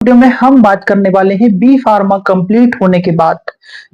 Video में हम बात करने वाले हैं बी फार्मा कंप्लीट होने के बाद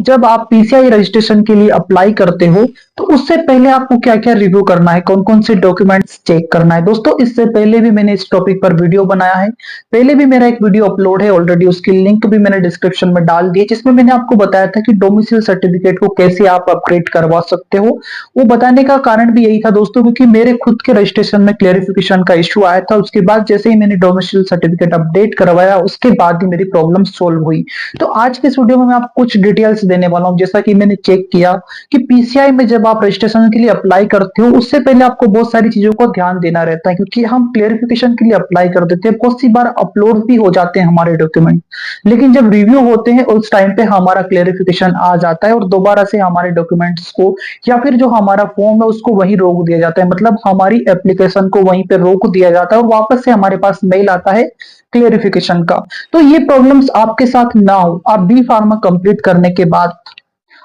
जब आप पीसीआई रजिस्ट्रेशन के लिए अप्लाई करते हो तो उससे पहले आपको क्या क्या रिव्यू करना है, कौन कौन से डॉक्यूमेंट्स चेक करना है। दोस्तों, इससे पहले भी मैंने इस टॉपिक पर वीडियो बनाया है। पहले भी मेरा एक वीडियो अपलोड है ऑलरेडी, उसकी लिंक भी मैंने डिस्क्रिप्शन में डाल दी है, जिसमें मैंने आपको बताया था कि डोमिसाइल सर्टिफिकेट को कैसे आप अपग्रेड करवा सकते हो। वो बताने का कारण भी यही था दोस्तों, क्योंकि मेरे खुद के रजिस्ट्रेशन में क्लेरिफिकेशन का इश्यू आया था। उसके बाद जैसे ही मैंने डोमिसाइल सर्टिफिकेट अपडेट करवाया, उसके बाद ही मेरी प्रॉब्लम सोल्व हुई। तो आज के इस वीडियो में मैं आपको कुछ डिटेल्स देने वाला हूं। जैसा कि मैंने चेक किया कि पीसीआई में जब आप रजिस्ट्रेशन के लिए अप्लाई करते हो, उससे पहले आपको बहुत सारी चीजों को ध्यान देना रहता है, क्योंकि हम क्लेरिफिकेशन के लिए अप्लाई कर देते हैं, बहुत सी बार अपलोड भी हो जाते हैं हमारे डॉक्यूमेंट, लेकिन जब रिव्यू होते हैं उस टाइम पे हमारा क्लेरिफिकेशन आ जाता है और दोबारा से हमारे डॉक्यूमेंट्स को या फिर जो हमारा फॉर्म है उसको वहीं रोक दिया जाता है। मतलब हमारी एप्लीकेशन को वहीं पे रोक दिया जाता है और वापस से हमारे पास मेल आता है क्लेरिफिकेशन का। तो ये प्रॉब्लम्स आपके साथ ना हो। आप बी फार्मा कंप्लीट करने के बाद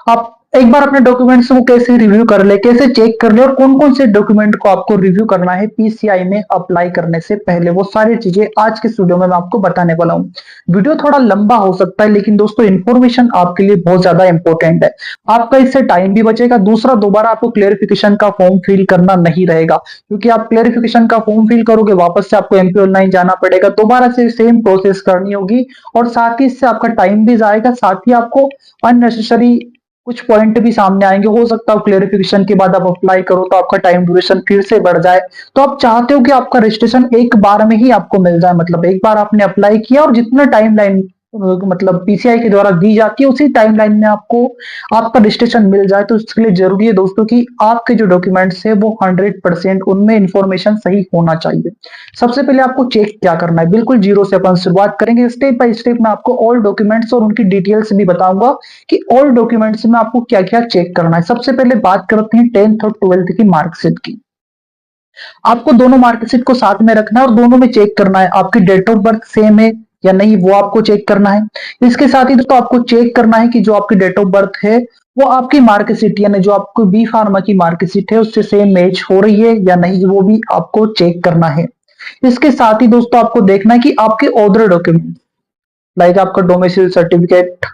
आप एक बार अपने डॉक्यूमेंट्स को कैसे रिव्यू कर ले, कैसे चेक कर ले और कौन कौन से डॉक्यूमेंट को आपको रिव्यू करना है पीसीआई में अप्लाई करने से पहले, वो सारी चीजें आज के वीडियो में मैं आपको बताने वाला हूँ। वीडियो थोड़ा लंबा हो सकता है, लेकिन दोस्तों इन्फॉर्मेशन आपके लिए बहुत ज्यादा इंपॉर्टेंट है। आपका इससे टाइम भी बचेगा। दूसरा, दोबारा आपको क्लेरिफिकेशन का फॉर्म फिल करना नहीं रहेगा, क्योंकि आप क्लेरिफिकेशन का फॉर्म फिल करोगे वापस से आपको एमपी ऑनलाइन जाना पड़ेगा, दोबारा से सेम प्रोसेस करनी होगी और साथ ही इससे आपका टाइम भी जाएगा, साथ ही आपको अननेसेसरी कुछ पॉइंट भी सामने आएंगे। हो सकता है क्लेरिफिकेशन के बाद आप अप्लाई करो तो आपका टाइम ड्यूरेशन फिर से बढ़ जाए। तो आप चाहते हो कि आपका रजिस्ट्रेशन एक बार में ही आपको मिल जाए, मतलब एक बार आपने अप्लाई किया और जितना टाइम लाइन मतलब पीसीआई के द्वारा दी जाती है उसी टाइम लाइन में आपको आपका रजिस्ट्रेशन मिल जाए। तो इसके लिए जरूरी है दोस्तों कि आपके जो डॉक्यूमेंट्स है वो 100% उनमें इंफॉर्मेशन सही होना चाहिए। सबसे पहले आपको चेक क्या करना है, बिल्कुल जीरो से अपन शुरुआत करेंगे। स्टेप बाय स्टेप मैं आपको ऑल डॉक्यूमेंट्स और उनकी डिटेल्स भी बताऊंगा कि ऑल डॉक्यूमेंट्स में आपको क्या क्या चेक करना है। सबसे पहले बात करते हैं 10th और 12th की मार्कशीट की। आपको दोनों मार्कशीट को साथ में रखना है और दोनों में चेक करना है आपकी डेट ऑफ बर्थ सेम है या नहीं, वो आपको चेक करना है। इसके साथ ही दोस्तों आपको चेक करना है कि जो आपकी डेट ऑफ बर्थ है वो आपकी मार्कशीट यानी जो आपको बी फार्मा की मार्कशीट है उससे सेम मैच हो रही है या नहीं, वो भी आपको चेक करना है। इसके साथ ही दोस्तों आपको देखना है कि आपके अदर डॉक्यूमेंट लाइक आपका डोमिसाइल सर्टिफिकेट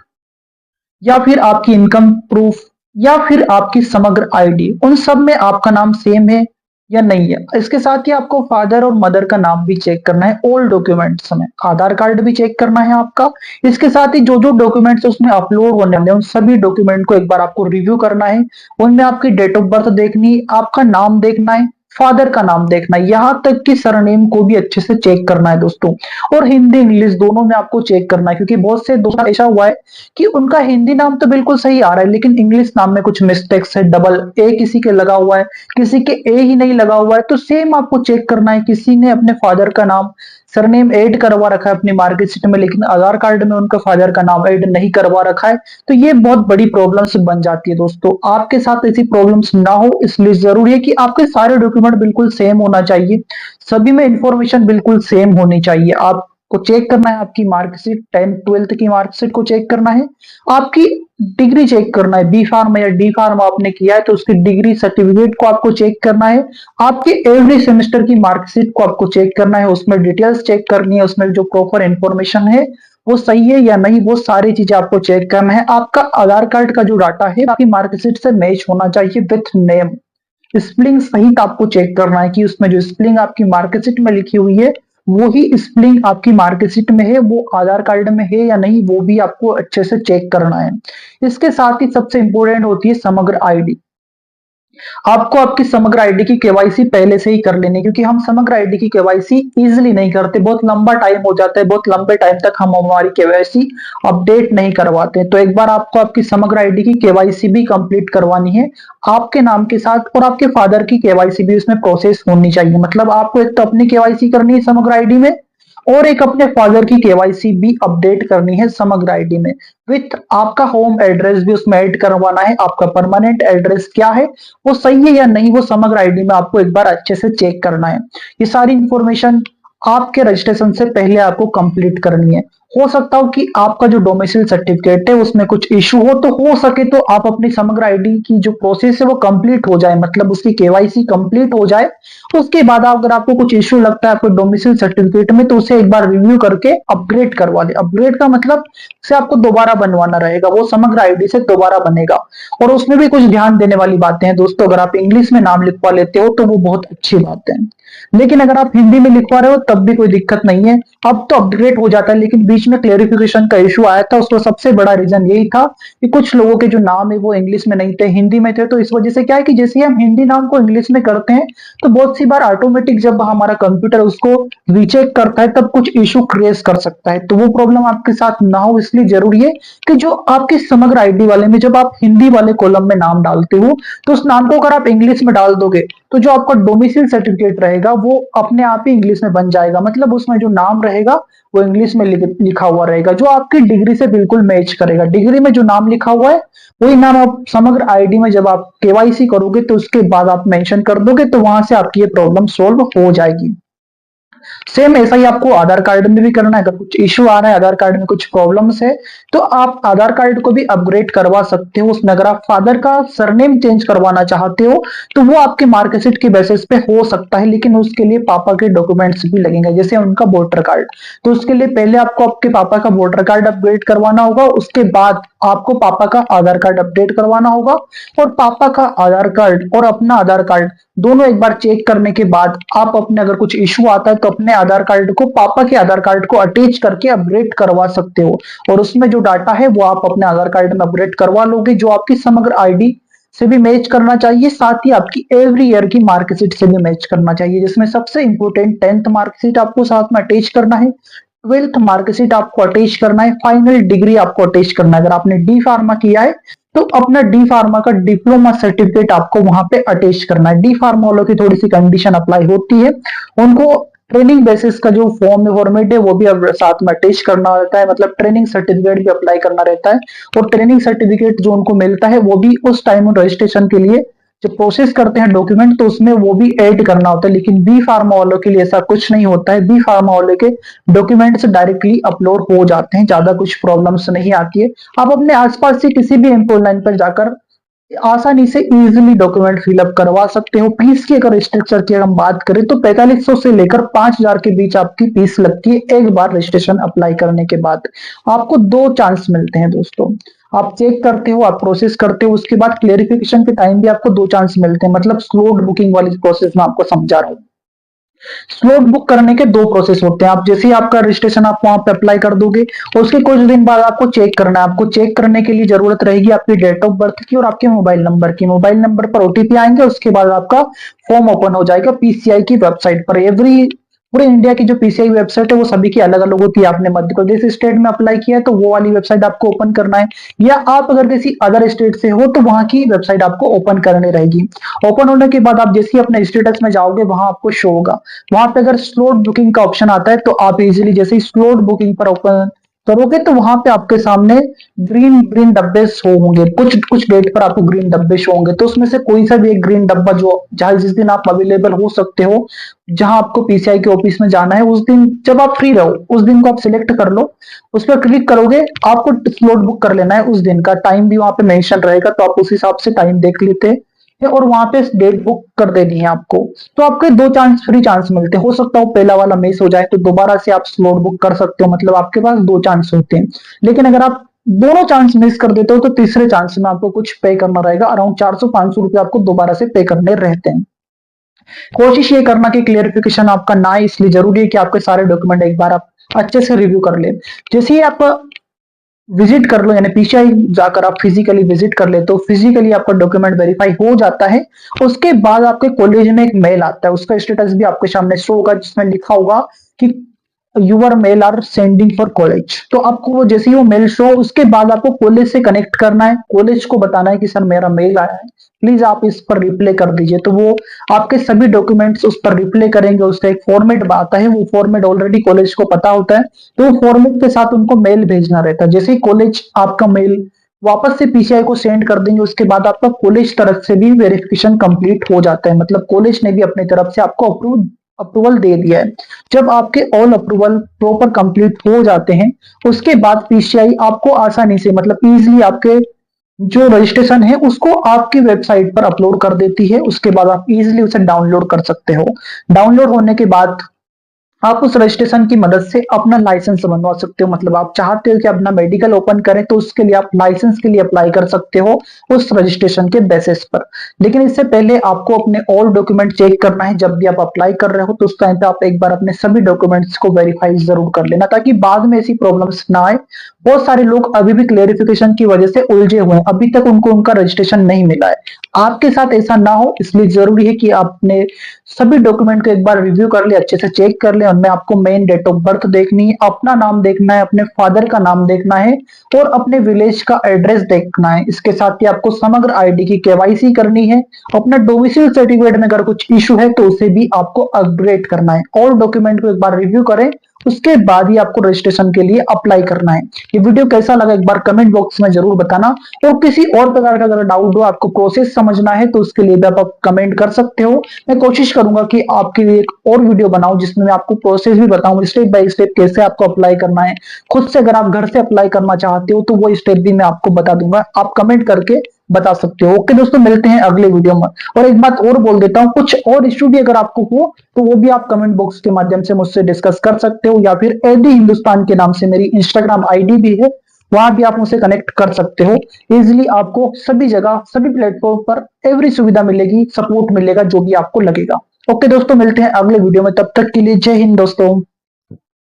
या फिर आपकी इनकम प्रूफ या फिर आपकी समग्र आईडी, उन सब में आपका नाम सेम है या नहीं है। इसके साथ ही आपको फादर और मदर का नाम भी चेक करना है ऑल डॉक्यूमेंट्स में। आधार कार्ड भी चेक करना है आपका। इसके साथ ही जो जो डॉक्यूमेंट्स उसमें अपलोड होने वाले हैं उन सभी डॉक्यूमेंट को एक बार आपको रिव्यू करना है। उनमें आपकी डेट ऑफ बर्थ देखनी, आपका नाम देखना है, फादर का नाम देखना है, यहां तक कि सरनेम को भी अच्छे से चेक करना है दोस्तों। और हिंदी इंग्लिश दोनों में आपको चेक करना है, क्योंकि बहुत से दोस्तों ऐसा हुआ है कि उनका हिंदी नाम तो बिल्कुल सही आ रहा है लेकिन इंग्लिश नाम में कुछ मिस्टेक्स है, डबल ए किसी के लगा हुआ है, किसी के ए ही नहीं लगा हुआ है। तो सेम आपको चेक करना है, किसी ने अपने फादर का नाम सरनेम ऐड करवा रखा है अपनी मार्कशीट में लेकिन आधार कार्ड में उनका फादर का नाम ऐड नहीं करवा रखा है, तो ये बहुत बड़ी प्रॉब्लम्स बन जाती है दोस्तों। आपके साथ ऐसी प्रॉब्लम्स ना हो इसलिए जरूरी है कि आपके सारे डॉक्यूमेंट बिल्कुल सेम होना चाहिए, सभी में इंफॉर्मेशन बिल्कुल सेम होनी चाहिए। आपको चेक करना है आपकी मार्कशीट, 10th 12th की मार्कशीट को चेक करना है, आपकी डिग्री चेक करना है, बी फार्मा या डी फार्मा आपने किया है तो उसकी डिग्री सर्टिफिकेट को आपको चेक करना है। आपके एवरी सेमेस्टर की मार्कशीट को आपको चेक करना है, उसमें डिटेल्स चेक करनी है, उसमें जो प्रॉपर इंफॉर्मेशन है वो सही है या नहीं, वो सारी चीजें आपको चेक करना है। आपका आधार कार्ड का जो डाटा है आपकी मार्कशीट से मैच होना चाहिए विथ नेम। स्पेलिंग सहित आपको चेक करना है कि उसमें जो स्पेलिंग आपकी मार्कशीट में लिखी हुई है वो ही स्पेलिंग आपकी मार्कशीट में है, वो आधार कार्ड में है या नहीं, वो भी आपको अच्छे से चेक करना है। इसके साथ ही सबसे इंपॉर्टेंट होती है समग्र आईडी। आपको आपकी समग्र आईडी की केवाईसी पहले से ही कर लेनी, क्योंकि हम समग्र आईडी की केवाईसी इजीली नहीं करते, बहुत लंबा टाइम हो जाता है, बहुत लंबे टाइम तक हम हमारी केवाईसी अपडेट नहीं करवाते। तो एक बार आपको आपकी समग्र आईडी की केवाईसी भी कंप्लीट करवानी है आपके नाम के साथ, और आपके फादर की केवाईसी भी उसमें प्रोसेस होनी चाहिए। मतलब आपको एक तो अपनी केवाईसी करनी है समग्र आईडी में और एक अपने फादर की केवाईसी भी अपडेट करनी है समग्र आईडी में, विथ आपका होम एड्रेस भी उसमें ऐड करवाना है। आपका परमानेंट एड्रेस क्या है वो सही है या नहीं, वो समग्र आईडी में आपको एक बार अच्छे से चेक करना है। ये सारी इंफॉर्मेशन आपके रजिस्ट्रेशन से पहले आपको कंप्लीट करनी है। हो सकता हो कि आपका जो डोमिसाइल सर्टिफिकेट है उसमें कुछ इशू हो, तो हो सके तो आप अपनी समग्र आईडी की जो प्रोसेस है वो कंप्लीट हो जाए, मतलब उसकी केवाईसी कंप्लीट हो जाए। उसके बाद अगर आपको कुछ इशू लगता है आपको डोमिसाइल सर्टिफिकेट में, तो उसे एक बार रिव्यू करके अपग्रेड करवा ले। अपग्रेड का मतलब से आपको दोबारा बनवाना रहेगा, वो समग्र आईडी से दोबारा बनेगा। और उसमें भी कुछ ध्यान देने वाली बातें हैं दोस्तों, अगर आप इंग्लिश में नाम लिखवा लेते हो तो वो बहुत अच्छी बात है, लेकिन अगर आप हिंदी में लिखवा रहे हो तब भी कोई दिक्कत नहीं है। अब तो अपग्रेड हो जाता है, लेकिन बीच में क्लेरिफिकेशन का इशू आया था, उसका सबसे बड़ा रीजन यही था कि कुछ लोगों के जो नाम है वो इंग्लिश में नहीं थे, हिंदी में थे। तो इस वजह से क्या है कि जैसे ही हम हिंदी नाम को इंग्लिश में करते हैं तो बहुत सी बार ऑटोमेटिक जब हमारा कंप्यूटर उसको रीचेक करता है तब कुछ इशू क्रिएट कर सकता है। तो वो प्रॉब्लम आपके साथ ना हो, इसलिए जरूरी है कि जो आपके समग्र आईडी वाले में जब आप हिंदी वाले कॉलम में नाम डालते हो तो उस नाम को अगर आप इंग्लिश में डाल दोगे तो जो आपका डोमिसाइल सर्टिफिकेट रहेगा वो अपने आप ही इंग्लिश में बन जाएगा, मतलब उसमें जो नाम रहेगा वो इंग्लिश में लिखा हुआ रहेगा, जो आपकी डिग्री से बिल्कुल मैच करेगा। डिग्री में जो नाम लिखा हुआ है वही नाम आप समग्र आईडी में जब आप केवाईसी करोगे तो उसके बाद आप मेंशन कर दोगे, तो वहां से आपकी ये प्रॉब्लम सोल्व हो जाएगी। सेम ऐसा ही आपको आधार कार्ड में भी करना है। अगर कुछ इश्यू आ रहा है, आधार कार्ड में कुछ प्रॉब्लम्स है, तो आप आधार कार्ड को भी अपग्रेड करवा सकते हो। उसमें अगर आप फादर का सरनेम चेंज करवाना चाहते हो तो वो आपके मार्कशीट के बेसिस पे हो सकता है, लेकिन उसके लिए पापा के डॉक्यूमेंट्स भी लगेंगे, जैसे उनका वोटर कार्ड। तो उसके लिए पहले आपको आपके पापा का वोटर कार्ड अपग्रेड करवाना होगा, उसके बाद आपको पापा का आधार कार्ड अपडेट करवाना होगा। और पापा का आधार कार्ड और अपना आधार कार्ड दोनों एक बार चेक करने के बाद आप अपने अगर कुछ इशू आता है तो अपने आधार कार्ड को पापा के आधार कार्ड को अटैच करके अपग्रेड करवा सकते हो। और उसमें जो डाटा है वो आप अपने आधार कार्ड में अपग्रेड करवा लोगे, जो आपकी समग्र आईडी से भी मैच करना चाहिए, साथ ही आपकी एवरी ईयर की मार्कशीट से भी मैच करना चाहिए, जिसमें सबसे इंपॉर्टेंट 10th मार्कशीट आपको साथ में अटैच करना है, 12th मार्कशीट आपको अटैच करना है, फाइनल डिग्री आपको अटैच करना है। अगर आपने डी फार्मा किया है तो अपना डी फार्मा का डिप्लोमा सर्टिफिकेट आपको वहां पे अटैच करना है। डी फार्मा वालों की थोड़ी सी कंडीशन अप्लाई होती है, उनको ट्रेनिंग बेसिस का जो फॉर्मेट है वो भी अब साथ में अटैच करना रहता है, मतलब ट्रेनिंग सर्टिफिकेट भी अप्लाई करना रहता है। और ट्रेनिंग सर्टिफिकेट जो उनको मिलता है वो भी उस टाइम रजिस्ट्रेशन के लिए जब प्रोसेस करते हैं डॉक्यूमेंट तो उसमें वो भी ऐड करना होता है, लेकिन बी फार्मा वालों के लिए ऐसा कुछ नहीं होता है। बी फार्मा वाले के डॉक्यूमेंट्स डायरेक्टली अपलोड हो जाते हैं, ज्यादा कुछ प्रॉब्लम्स नहीं आती है। आप अपने आसपास से किसी भी एम्प्लॉय लाइन पर जाकर आसानी से इजीली डॉक्यूमेंट फिलअप करवा सकते हो। फीस की अगर स्ट्रक्चर की हम बात करें तो 4500 से लेकर 5000 के बीच आपकी फीस लगती है एक बार रजिस्ट्रेशन अप्लाई करने के बाद। आपको 2 चांस मिलते हैं दोस्तों, आप चेक करते हो, आप प्रोसेस करते हो, उसके बाद क्लेरिफिकेशन के टाइम भी आपको 2 चांस मिलते हैं, मतलब स्लॉट बुकिंग वाली प्रोसेस में आपको समझा रहा हूँ। स्लॉट बुक करने के 2 प्रोसेस होते हैं। आप जैसे ही आपका रजिस्ट्रेशन आप वहां पे अप्लाई कर दोगे और उसके कुछ दिन बाद आपको चेक करना है। आपको चेक करने के लिए जरूरत रहेगी आपकी डेट ऑफ बर्थ की और आपके मोबाइल नंबर की। मोबाइल नंबर पर ओटीपी आएंगे, उसके बाद आपका फॉर्म ओपन हो जाएगा पीसीआई की वेबसाइट पर। एवरी पूरे इंडिया की जो पीसीआई वेबसाइट है वो सभी की अलग अलग होती है। आपने मध्य प्रदेश स्टेट में अप्लाई किया है तो वो वाली वेबसाइट आपको ओपन करना है, या आप अगर किसी अदर स्टेट से हो तो वहां की वेबसाइट आपको ओपन करनी रहेगी। ओपन होने के बाद आप जैसे ही अपने स्टेटस में जाओगे वहां आपको शो होगा, वहां पे अगर स्लॉट बुकिंग का ऑप्शन आता है तो आप इजीली जैसे ही स्लॉट बुकिंग पर ओपन करोगे तो वहां पे आपके सामने ग्रीन ग्रीन डब्बे शो होंगे, कुछ कुछ डेट पर आपको ग्रीन डब्बे शो होंगे। तो उसमें से कोई सा भी एक ग्रीन डब्बा जो जहां जिस दिन आप अवेलेबल हो सकते हो, जहां आपको पीसीआई के ऑफिस में जाना है उस दिन जब आप फ्री रहो उस दिन को आप सिलेक्ट कर लो। उस पर क्लिक करोगे, आपको स्लॉट बुक कर लेना है, उस दिन का टाइम भी वहां पे मेंशन रहेगा, तो आप उस हिसाब से टाइम देख लेते हैं और वहां पे डेट बुक कर देनी है आपको। तो आपके 2 चांस फ्री चांस मिलते हैं, हो सकता हो पहला वाला मिस हो जाए तो दोबारा से आप स्लॉट बुक कर सकते हो, मतलब आपके पास 2 चांस होते हैं। लेकिन अगर आप दोनों चांस मिस कर देते हो तो तीसरे चांस में आपको कुछ पे करना रहेगा, अराउंड 400-500 रुपए आपको दोबारा से पे करने रहते हैं। कोशिश ये करना कि क्लियरिफिकेशन आपका ना है, इसलिए जरूरी है कि आपके सारे डॉक्यूमेंट एक बार आप अच्छे से रिव्यू कर ले। जैसे ही आप विजिट कर लो, यानी पीसीआई जाकर आप फिजिकली विजिट कर ले तो फिजिकली आपका डॉक्यूमेंट वेरीफाई हो जाता है। उसके बाद आपके कॉलेज में एक मेल आता है, उसका स्टेटस भी आपके सामने शो होगा जिसमें लिखा होगा कि your mail are sending for college. तो आपको वो जैसे ही वो मेल शो, उसके बाद आपको कॉलेज से कनेक्ट करना है, कॉलेज को बताना है कि सर मेरा मेल आया है, प्लीज आप इस पर रिप्लाई कर दीजिए। तो वो आपके सभी डॉक्यूमेंट्स उस पर रिप्लाई करेंगे, उसका एक फॉर्मेट आता है, वो फॉर्मेट ऑलरेडी कॉलेज को पता होता है, तो वो फॉर्मेट के साथ उनको मेल भेजना रहता है। जैसे ही कॉलेज आपका मेल वापस से पीसीआई को सेंड कर देंगे उसके बाद आपका कॉलेज तरफ से भी वेरिफिकेशन कंप्लीट हो जाता है, मतलब कॉलेज ने भी अपनी तरफ से आपको अप्रूवल दे दिया है। जब आपके ऑल अप्रूवल प्रॉपर कंप्लीट हो जाते हैं, उसके बाद पीसीआई आपको आसानी से मतलब इजीली आपके जो रजिस्ट्रेशन है उसको आपकी वेबसाइट पर अपलोड कर देती है। उसके बाद आप इजीली उसे डाउनलोड कर सकते हो। डाउनलोड होने के बाद आप उस रजिस्ट्रेशन की मदद से अपना लाइसेंस बनवा सकते हो। मतलब आप चाहते हो कि अपना मेडिकल ओपन करें तो उसके लिए आप लाइसेंस के लिए अप्लाई कर सकते हो उस रजिस्ट्रेशन के बेसिस पर। लेकिन इससे पहले आपको अपने ऑल डॉक्यूमेंट चेक करना है। जब भी आप अप्लाई कर रहे हो तो उस टाइम पे आप एक बार अपने सभी डॉक्यूमेंट्स को वेरीफाई जरूर कर लेना, ताकि बाद में ऐसी प्रॉब्लम्स ना आए। बहुत सारे लोग अभी भी क्लेरिफिकेशन की वजह से उलझे हुए हैं, अभी तक उनको उनका रजिस्ट्रेशन नहीं मिला है। आपके साथ ऐसा ना हो इसलिए जरूरी है कि आपने सभी डॉक्यूमेंट को एक बार रिव्यू कर ले, अच्छे से चेक कर ले। उनमें आपको मेन डेट ऑफ बर्थ देखनी है, अपना नाम देखना है, अपने फादर का नाम देखना है और अपने विलेज का एड्रेस देखना है। इसके साथ ही आपको समग्र आईडी की केवाईसी करनी है। अपना डोमिसाइल सर्टिफिकेट में अगर कुछ इशू है तो उसे भी आपको अपग्रेड करना है। और डॉक्यूमेंट को एक बार रिव्यू करें, उसके बाद ही आपको रजिस्ट्रेशन के लिए अप्लाई करना है। ये वीडियो कैसा लगा एक बार कमेंट बॉक्स में जरूर बताना। और किसी और प्रकार का अगर डाउट हो, आपको प्रोसेस समझना है तो उसके लिए भी आप कमेंट कर सकते हो। मैं कोशिश करूंगा कि आपके लिए एक और वीडियो बनाऊं जिसमें मैं आपको प्रोसेस भी बताऊं, स्टेप बाय स्टेप कैसे आपको अप्लाई करना है। खुद से अगर आप घर से अप्लाई करना चाहते हो तो वो स्टेप भी मैं आपको बता दूंगा, आप कमेंट करके बता सकते हो। ओके दोस्तों, मिलते हैं अगले वीडियो में। और एक बात और बोल देता हूँ, कुछ और इश्यू भी अगर आपको हो तो वो भी आप कमेंट बॉक्स के माध्यम से मुझसे डिस्कस कर सकते हो, या फिर एडी हिंदुस्तान के नाम से मेरी इंस्टाग्राम आईडी भी है, वहां भी आप मुझसे कनेक्ट कर सकते हो। इजिली आपको सभी जगह सभी प्लेटफॉर्म पर एवरी सुविधा मिलेगी, सपोर्ट मिलेगा जो भी आपको लगेगा। ओके दोस्तों, मिलते हैं अगले वीडियो में, तब तक के लिए जय हिंद दोस्तों।